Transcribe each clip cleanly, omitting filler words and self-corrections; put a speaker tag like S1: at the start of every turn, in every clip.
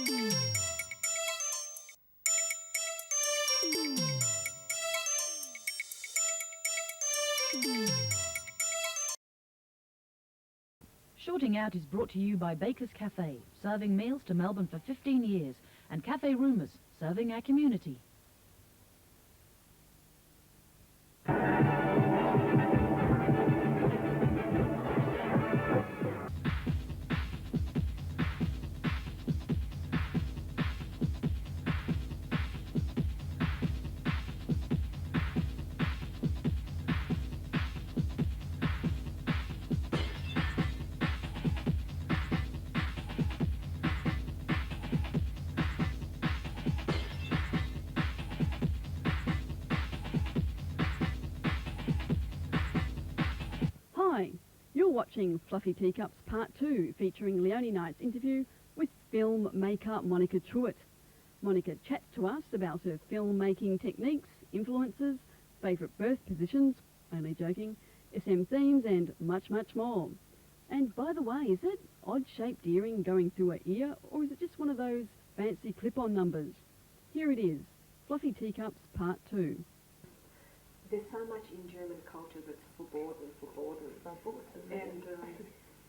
S1: Shorting Out is brought to you by Baker's Cafe, serving meals to Melbourne for 15 years, and Cafe Rumours, serving our community.
S2: Hi, you're watching Fluffy Teacups Part 2, featuring Leahanne Knight's interview with filmmaker Monica Treut. Monica chats to us about her filmmaking techniques, influences, favourite birth positions, only joking, SM themes and much, much more. And by the way, is that odd-shaped earring going through her ear, or is it just one of those fancy clip-on numbers? Here it is, Fluffy Teacups Part 2.
S3: There's so much in German culture that's forbidden. And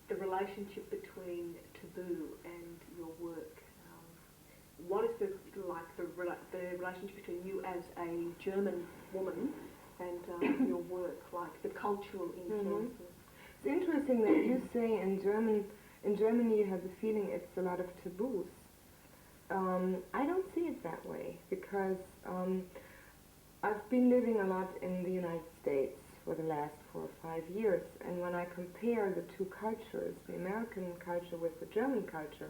S3: the relationship between taboo and your work. What is the relationship between you as a German woman and your work, like the cultural influences?
S4: It's interesting that you say in Germany you have the feeling it's a lot of taboos. I don't see it that way, because I've been living a lot in the United States for the last 4 or 5 years, and when I compare the two cultures, the American culture with the German culture,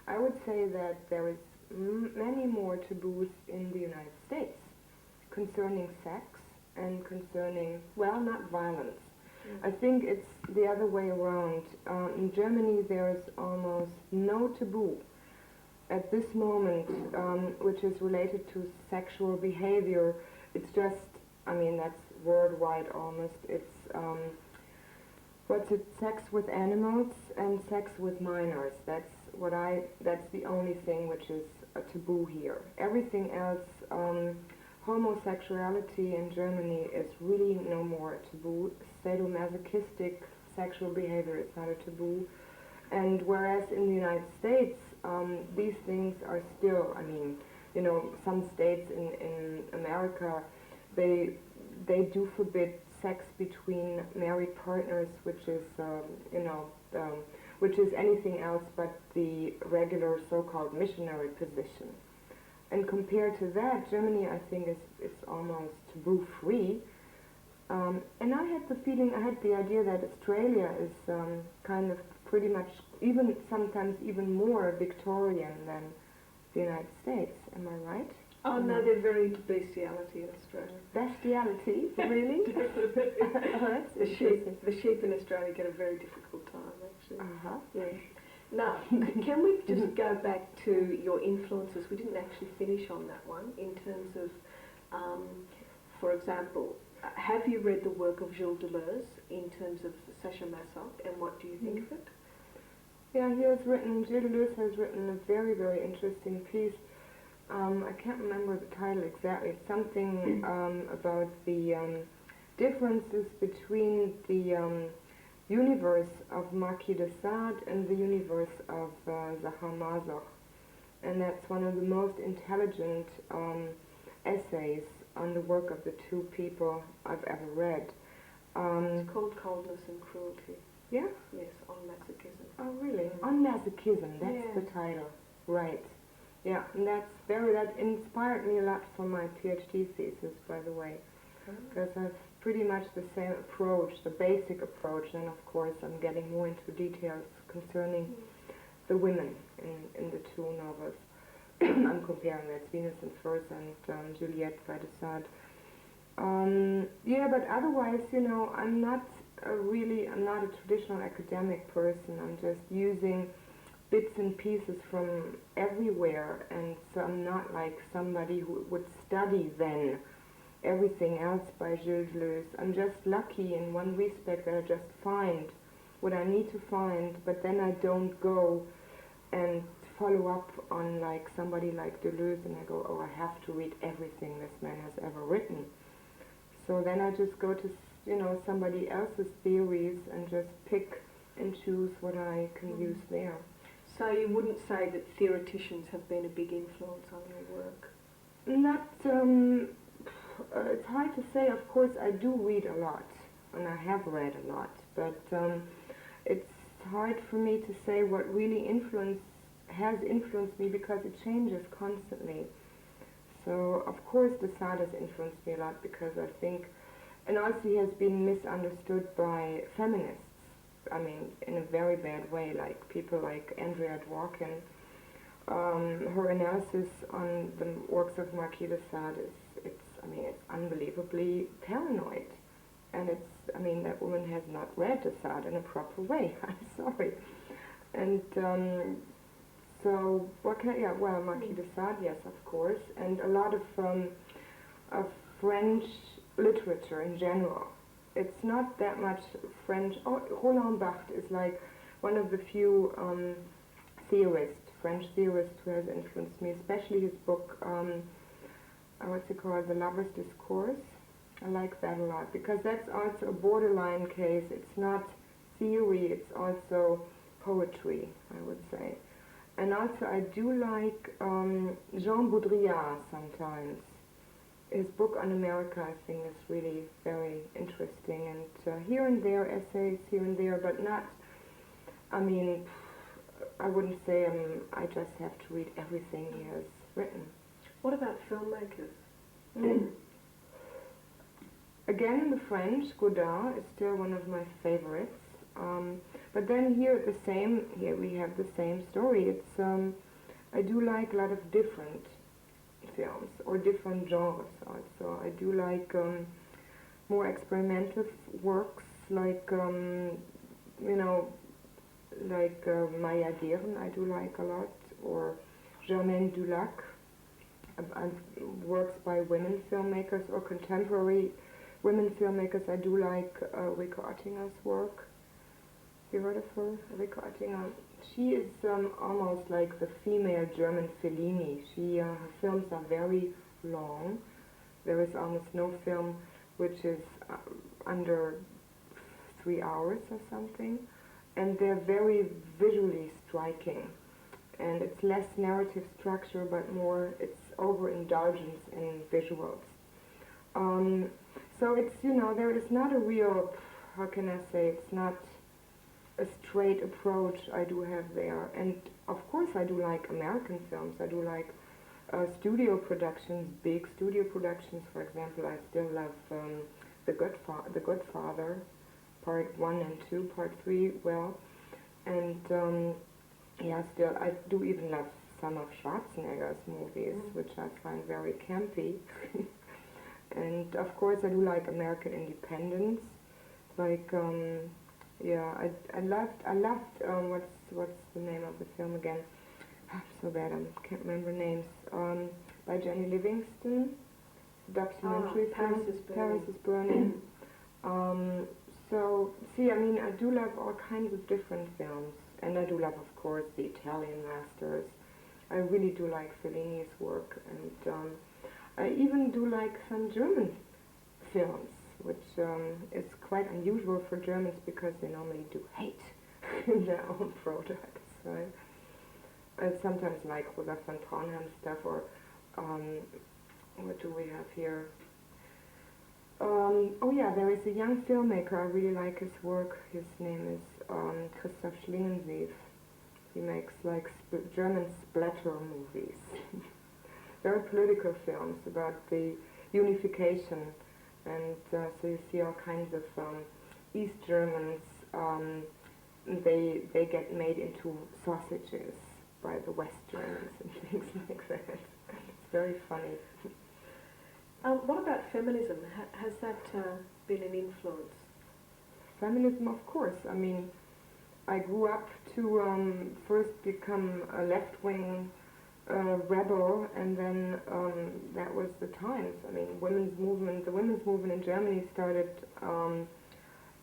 S4: I would say that there is many more taboos in the United States concerning sex and concerning, well, not violence. I think it's the other way around. In Germany there is almost no taboo at this moment which is related to sexual behavior. It's just, I mean, that's worldwide almost. It's, sex with animals and sex with minors. That's the only thing which is a taboo here. Everything else, homosexuality in Germany is really no more a taboo. Sadomasochistic sexual behavior is not a taboo. And whereas in the United States, these things are still, I mean, you know, some states in America, they do forbid sex between married partners, which is, which is anything else but the regular so-called missionary position. And compared to that, Germany, I think, is almost taboo-free. And I had the idea that Australia is kind of pretty much, even sometimes even more Victorian than the United States. Am I right?
S3: Oh no, they're very into bestiality in Australia.
S4: Bestiality? Really?
S3: The sheep in Australia get a very difficult time, actually. Yeah. Now, can we just go back to your influences? We didn't actually finish on that one, in terms of, for example, have you read the work of Gilles Deleuze in terms of Sacha-Masoch, and what do you think of it?
S4: Yeah, Gilles Deleuze has written a very, very interesting piece. I can't remember the title exactly. It's something about the differences between the universe of Marquis de Sade and the universe of Sacha-Masoch. And that's one of the most intelligent essays on the work of the two people I've ever read.
S3: It's called Coldness and Cruelty.
S4: Yeah?
S3: Yes, on masochism.
S4: Oh, really? On masochism, that's the title. Right. Yeah, and that inspired me a lot for my PhD thesis, by the way. Because I've pretty much the same approach, the basic approach, and of course I'm getting more into details concerning the women in the two novels. I'm comparing that, Venus and Furs and Juliette by de Sade. Yeah, but otherwise, you know, I'm not a traditional academic person. I'm just using bits and pieces from everywhere, and so I'm not like somebody who would study then everything else by Gilles Deleuze. I'm just lucky in one respect that I just find what I need to find, but then I don't go and follow up on like somebody like Deleuze, and I go, oh, I have to read everything this man has ever written. So then I just go to somebody else's theories and just pick and choose what I can use there.
S3: So you wouldn't say that theoreticians have been a big influence on your work?
S4: Not, it's hard to say. Of course, I do read a lot, and I have read a lot, but it's hard for me to say what really has influenced me, because it changes constantly. So, of course, the Sade has influenced me a lot, because I think, and also he has been misunderstood by feminists. I mean, in a very bad way, like people like Andrea Dworkin. Her analysis on the works of Marquis de Sade it's unbelievably paranoid. And that woman has not read de Sade in a proper way. I'm sorry. And so, Marquis de Sade, yes, of course, and a lot of French literature in general. It's not that much French. Roland Barthes is like one of the few French theorists who has influenced me, especially his book, what's it called, The Lover's Discourse. I like that a lot, because that's also a borderline case. It's not theory, it's also poetry, I would say. And also I do like Jean Baudrillard sometimes. His book on America, I think, is really very interesting, and here and there essays, here and there, but not, I wouldn't say I just have to read everything he has written.
S3: What about filmmakers?
S4: Again, the French, Godard is still one of my favorites. But then here we have the same story. It's I do like a lot of different films or different genres also. I do like more experimental works, like Maya Deren I do like a lot, or Germaine Dulac, works by women filmmakers, or contemporary women filmmakers. I do like Rico Oettinger's work. You heard of her? Rico Oettinger. She is almost like the female German Fellini. Her films are very long. There is almost no film which is under 3 hours or something. And they're very visually striking. And it's less narrative structure, but more it's overindulgence in visuals. So it's, there is not a real, how can I say, it's not a straight approach I do have there. And of course I do like American films. I do like studio productions, big studio productions. For example, I still love The Godfather, Part 1 and 2, Part 3, well. And still I do even love some of Schwarzenegger's movies, which I find very campy. And of course I do like American independence, like I loved what's the name of the film again? I'm so bad, I can't remember names. By Jenny Livingston, documentary film, Paris is Burning. So see, I do love all kinds of different films, and I do love, of course, the Italian masters. I really do like Fellini's work, and I even do like some German films, which is quite unusual for Germans, because they normally do hate their own products. Right? I sometimes like Rosa von Braunheim stuff, or what do we have here? There is a young filmmaker, I really like his work. His name is Christoph Schlingensief. He makes like German splatter movies. Very political films about the unification. And so you see all kinds of East Germans, they get made into sausages by the West Germans and things like that. It's very funny.
S3: What about feminism? Has that been an influence?
S4: Feminism, of course. I grew up to first become a left-wing rebel, and then that was the times. The women's movement in Germany started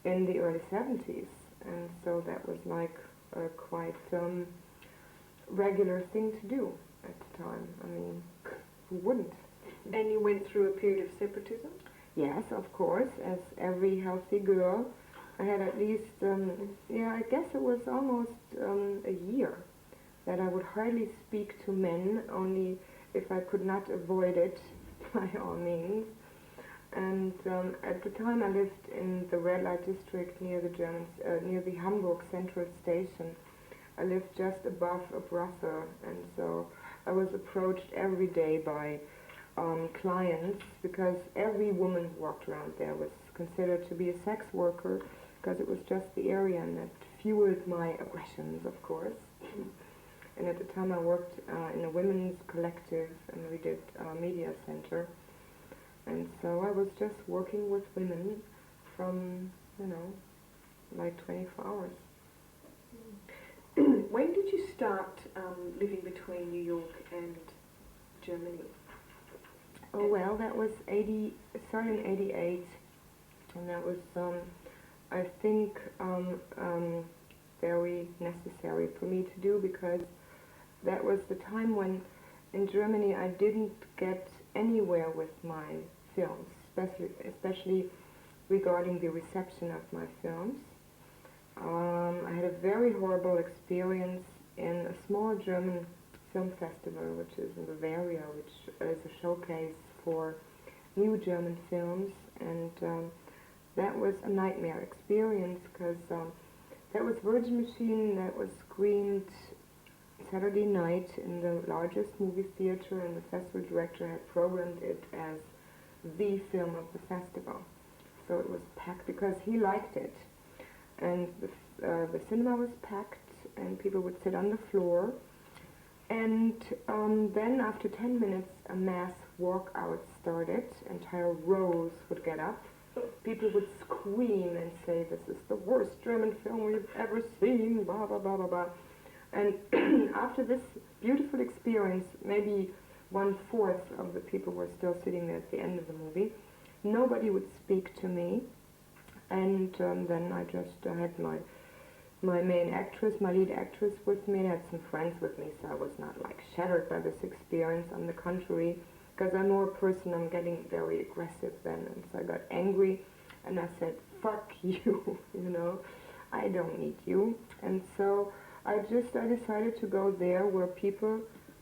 S4: in the early 70s, and so that was like quite regular thing to do at the time. I mean, who wouldn't?
S3: And you went through a period of separatism?
S4: Yes, of course, as every healthy girl. I had at least, I guess it was almost a year that I would hardly speak to men, only if I could not avoid it, by all means. And at the time I lived in the red light district near the Hamburg Central Station. I lived just above a brothel, and so I was approached every day by clients, because every woman who walked around there was considered to be a sex worker, because it was just the area, and that fueled my aggressions, of course. And at the time I worked in a women's collective, and we did media center. And so I was just working with women from, like 24 hours.
S3: When did you start living between New York and Germany?
S4: Oh well, that was started in 88, and that was, I think, very necessary for me to do, because that was the time when in Germany I didn't get anywhere with my films, especially regarding the reception of my films. I had a very horrible experience in a small German film festival, which is in Bavaria, which is a showcase for new German films, and that was a nightmare experience, because that was Virgin Machine that was screened Saturday night in the largest movie theater, and the festival director had programmed it as the film of the festival. So it was packed because he liked it. And the cinema was packed, and people would sit on the floor. And then after 10 minutes, a mass walkout started. Entire rows would get up. People would scream and say, "This is the worst German film we've ever seen," blah, blah, blah, blah, blah. And after this beautiful experience, maybe 1/4 of the people were still sitting there at the end of the movie. Nobody would speak to me. And then I just had my main actress, my lead actress with me, and I had some friends with me, so I was not like shattered by this experience. On the contrary, because I'm more a person, I'm getting very aggressive then, and so I got angry, and I said, "Fuck you," I don't need you. And so I decided to go there where people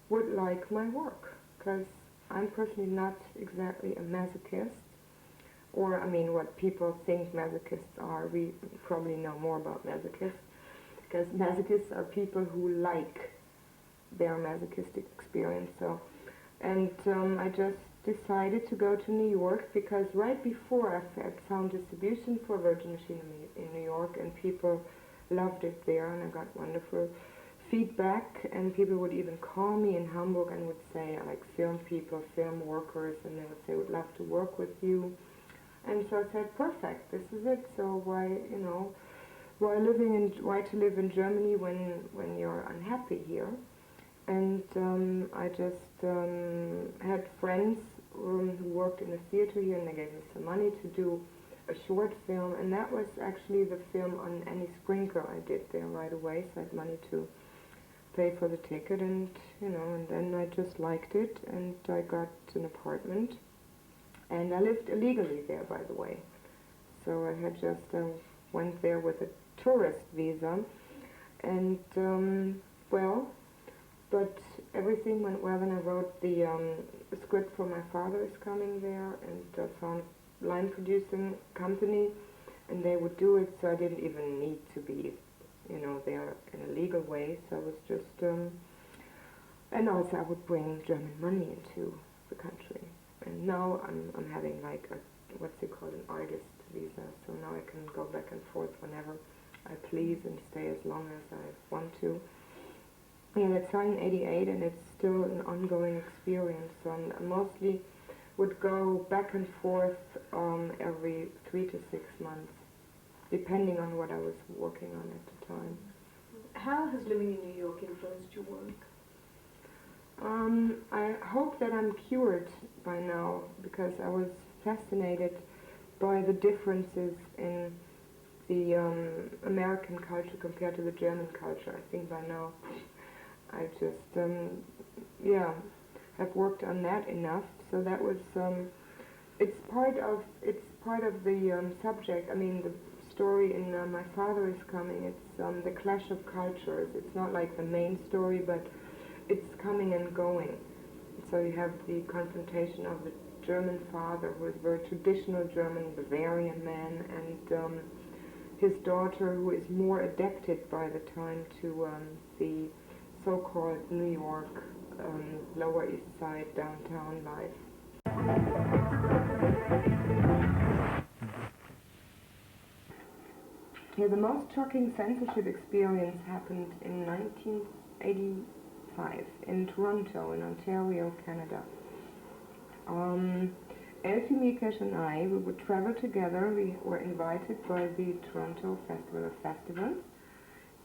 S4: would like my work, because I'm personally not exactly a masochist, or I mean what people think masochists are. We probably know more about masochists, because masochists are people who like their masochistic experience. So, and I just decided to go to New York, because right before I had found distribution for Virgin Machine in New York, and people loved it there, and I got wonderful feedback, and people would even call me in Hamburg and would say, like, film people, film workers, and they would say, "Would love to work with you." And so I said, "Perfect, this is it." So why to live in Germany when you're unhappy here? And I just had friends who worked in the theater here, and they gave me some money to do a short film, and that was actually the film on Annie Sprinkle I did there right away, so I had money to pay for the ticket, and and then I just liked it, and I got an apartment, and I lived illegally there, by the way. So I had just went there with a tourist visa, and but everything went well, and I wrote the script for My Father Is Coming there, and found a line producing company, and they would do it, so I didn't even need to be, there in a legal way, so I was just, and also I would bring German money into the country. And now I'm having like what's it called, an artist visa, so now I can go back and forth whenever I please and stay as long as I want to. And it started in 88, and it's still an ongoing experience. So I mostly would go back and forth every 3 to 6 months, depending on what I was working on at the time.
S3: How has living in New York influenced your work?
S4: I hope that I'm cured by now, because I was fascinated by the differences in the American culture compared to the German culture. I think by now I just, yeah, have worked on that enough. So that was, it's part of the subject. I mean, the story in My Father is Coming. It's the clash of cultures. It's not like the main story, but it's coming and going. So you have the confrontation of the German father, who is a very traditional German Bavarian man, and his daughter, who is more adapted by the time to the so-called New York Lower East Side downtown life. Yeah, the most shocking censorship experience happened in 1985 in Toronto, in Ontario, Canada. Elfie, Mikesh and I, we would travel together. We were invited by the Toronto Festival of Festivals.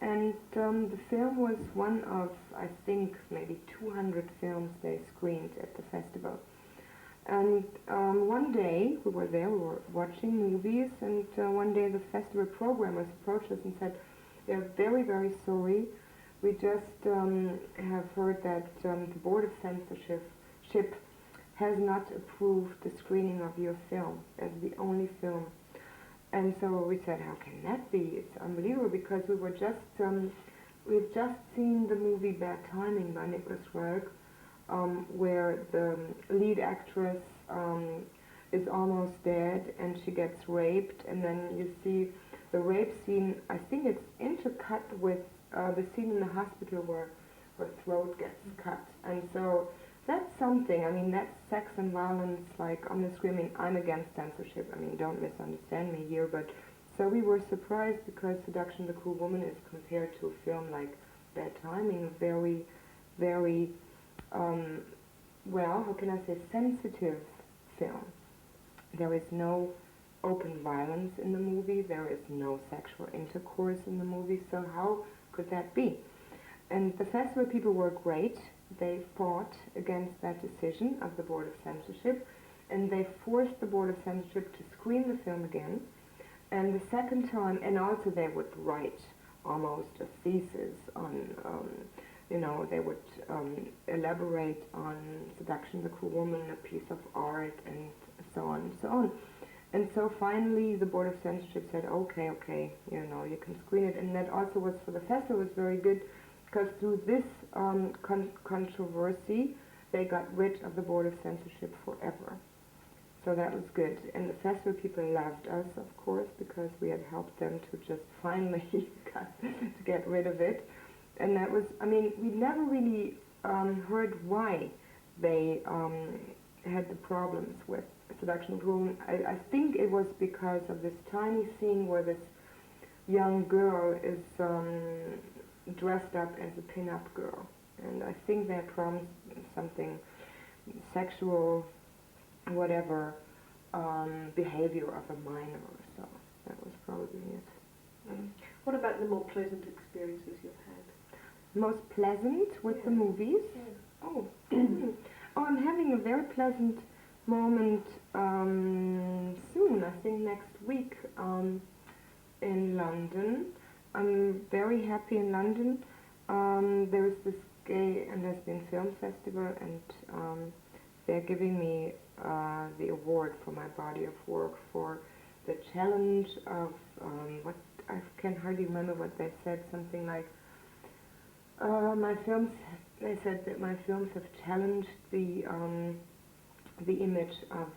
S4: And the film was one of, I think, maybe 200 films they screened at the festival. And one day, we were there, we were watching movies, and one day the festival programmers approached us and said, "They're very, very sorry. We just have heard that the Board of Censorship has not approved the screening of your film as the only film." And so we said, "How can that be? It's unbelievable," because we were just, we've just seen the movie Bad Timing by Nicholas Roeg, where the lead actress is almost dead and she gets raped, and then you see the rape scene. I think it's intercut with the scene in the hospital where her throat gets cut. And so that's something. I mean, that's sex and violence, like on the screen. I mean, I'm against censorship. I mean, don't misunderstand me here, but so we were surprised because Seduction of the Cruel Woman is compared to a film like Bad Timing, very, very well, how can I say, sensitive film. There is no open violence in the movie, there is no sexual intercourse in the movie, so how could that be? And the festival people were great. They fought against that decision of the Board of Censorship, and they forced the Board of Censorship to screen the film again. And the second time, and also they would write almost a thesis on you know, they would elaborate on Seduction of the Cruel Woman, a piece of art, and so on and so on. And so finally the Board of Censorship said, okay, you know, you can screen it. And that also was, for the festival, was very good, because through this controversy, they got rid of the Board of Censorship forever. So that was good. And the festival people loved us, of course, because we had helped them to just finally to get rid of it. And that was, I mean, we never really heard why they had the problems with Seduction of the Cruel Woman. I think it was because of this tiny scene where this young girl is dressed up as a pin-up girl. And I think they promised something sexual, whatever, behavior of a minor or so. That was probably it.
S3: What about the more pleasant experiences you've had?
S4: Most pleasant with the movies?
S3: Yeah.
S4: Oh. Oh, I'm having a very pleasant moment soon, I think next week, in London. I'm very happy in London. There is this gay and lesbian film festival, and they're giving me the award for my body of work for the challenge of what I can hardly remember what they said, something like my films. They said that my films have challenged the image of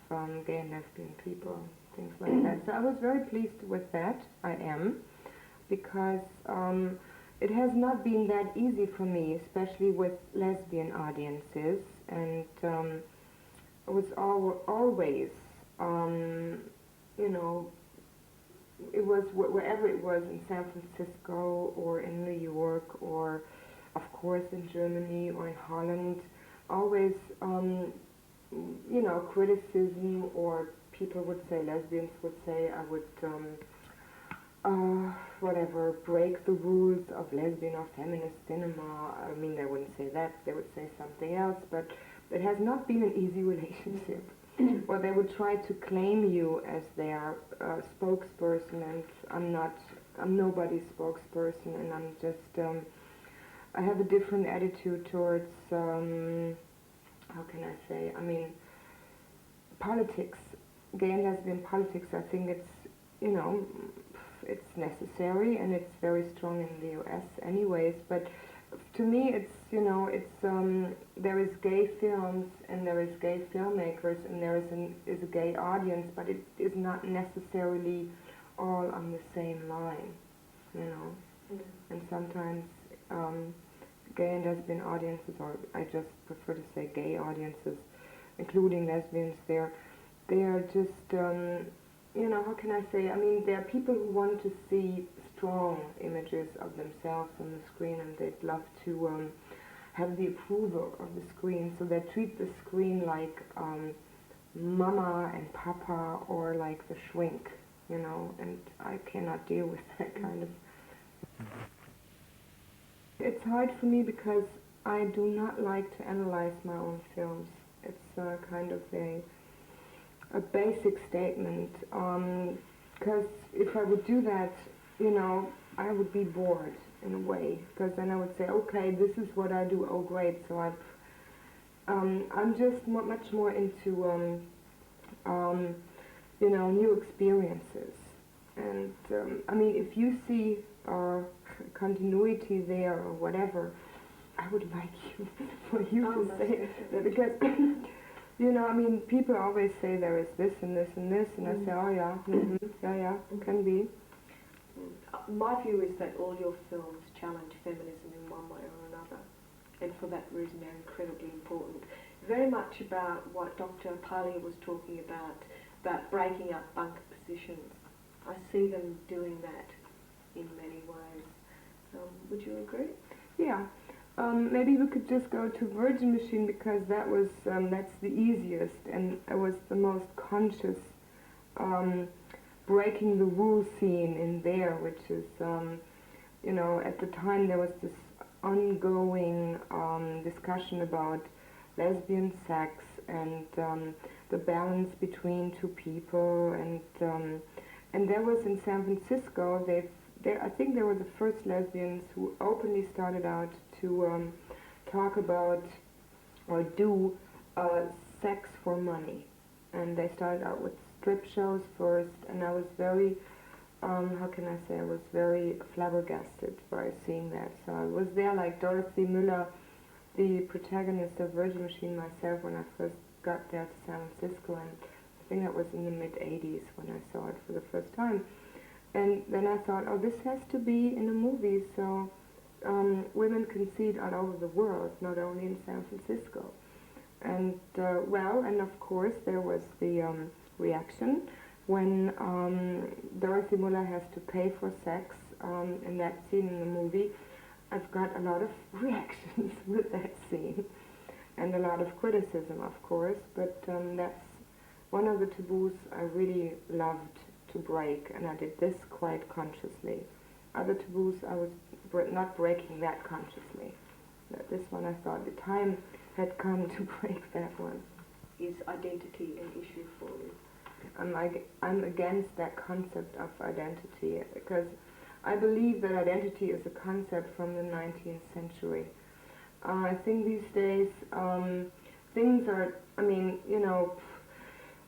S4: gay and lesbian people, things like that. So I was very pleased with that. I am, because it has not been that easy for me, especially with lesbian audiences, and it was always, you know, it was wherever it was, in San Francisco or in New York or of course in Germany or in Holland, always, you know, criticism, or people would say, lesbians would say, I would whatever, break the rules of lesbian or feminist cinema. I mean, they wouldn't say that, they would say something else, but it has not been an easy relationship. Or they would try to claim you as their spokesperson, and I'm nobody's spokesperson, and I'm just I have a different attitude towards, how can I say, I mean, politics, gay and lesbian politics. I think it's, you know, it's necessary and it's very strong in the US anyways, but to me it's, you know, it's, there is gay films and there is gay filmmakers and there is a gay audience, but it is not necessarily all on the same line, you know. And sometimes gay and lesbian audiences, or I just prefer to say gay audiences, including lesbians, they are just, you know, how can I say, I mean, there are people who want to see strong images of themselves on the screen, and they'd love to have the approval of the screen, so they treat the screen like mama and papa, or like the shrink, you know, and I cannot deal with that kind of. It's hard for me because I do not like to analyze my own films. It's kind of a basic statement, because if I would do that, you know, I would be bored in a way, because then I would say, okay, this is what I do, oh great, so I'm just much more into, you know, new experiences. And I mean, if you see continuity there or whatever, I would like you for you to say that, because you know, I mean, people always say there is this and this and this, and I say, oh yeah, yeah, can be.
S3: My view is that all your films challenge feminism in one way or another, and for that reason they're incredibly important. Very much about what Dr. Palia was talking about breaking up bunker positions. I see them doing that in many ways. Would you agree?
S4: Yeah. Maybe we could just go to Virgin Machine, because that was that's the easiest, and it was the most conscious breaking the rules scene in there, which is, you know, at the time there was this ongoing discussion about lesbian sex and the balance between two people, and there was in San Francisco, I think they were the first lesbians who openly started out to talk about or do sex for money. And they started out with strip shows first, and I was very, how can I say, I was very flabbergasted by seeing that. So I was there like Dorothy Müller, the protagonist of Virgin Machine, myself, when I first got there to San Francisco, and I think that was in the mid-'80s when I saw it for the first time. And then I thought, oh, this has to be in a movie, so women can see it all over the world, not only in San Francisco. And, well, and of course there was the reaction when Dorothy Müller has to pay for sex in that scene in the movie. I've got a lot of reactions with that scene, and a lot of criticism, of course, but that's one of the taboos I really loved to break, and I did this quite consciously. Other taboos I was not breaking that consciously. But this one I thought the time had come to break that one.
S3: Is identity an issue for you?
S4: I'm against that concept of identity, because I believe that identity is a concept from the 19th century. I think these days things are, I mean, you know,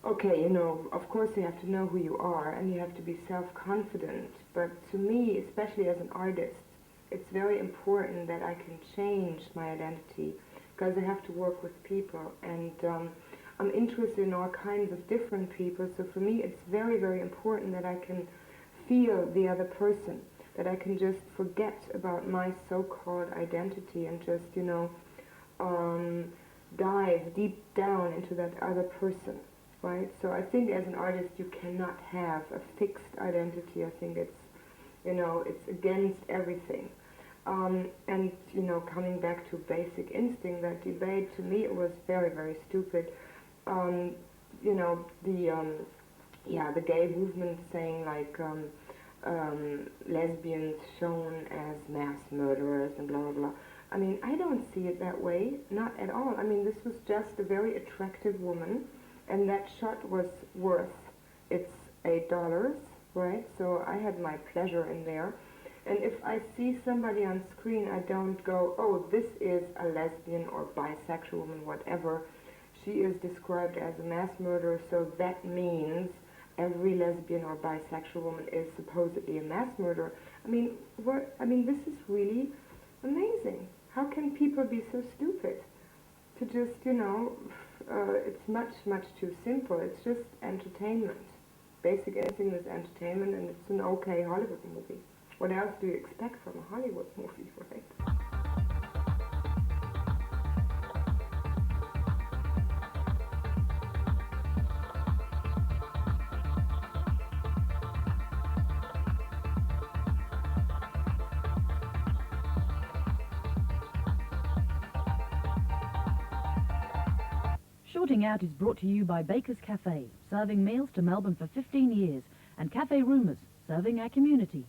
S4: okay, you know, of course you have to know who you are and you have to be self-confident, but to me, especially as an artist, it's very important that I can change my identity, because I have to work with people, and I'm interested in all kinds of different people, so for me it's very, very important that I can feel the other person, that I can just forget about my so-called identity and just, you know, dive deep down into that other person. Right? So I think as an artist you cannot have a fixed identity. I think it's, you know, it's against everything. And, you know, coming back to Basic Instinct, that debate, to me it was very, very stupid. You know, the gay movement saying like lesbians shown as mass murderers and blah, blah, blah. I mean, I don't see it that way, not at all. I mean, this was just a very attractive woman, and that shot was worth its $8, right? So I had my pleasure in there. And if I see somebody on screen, I don't go, oh, this is a lesbian or bisexual woman, whatever. She is described as a mass murderer, so that means every lesbian or bisexual woman is supposedly a mass murderer. I mean, this is really amazing. How can people be so stupid to just, it's much, much too simple. It's just entertainment. Basic anything is entertainment, and it's an okay Hollywood movie. What else do you expect from a Hollywood movie, right?
S1: Shorting Out is brought to you by Baker's Cafe, serving meals to Melbourne for 15 years, and Cafe Rumours, serving our community.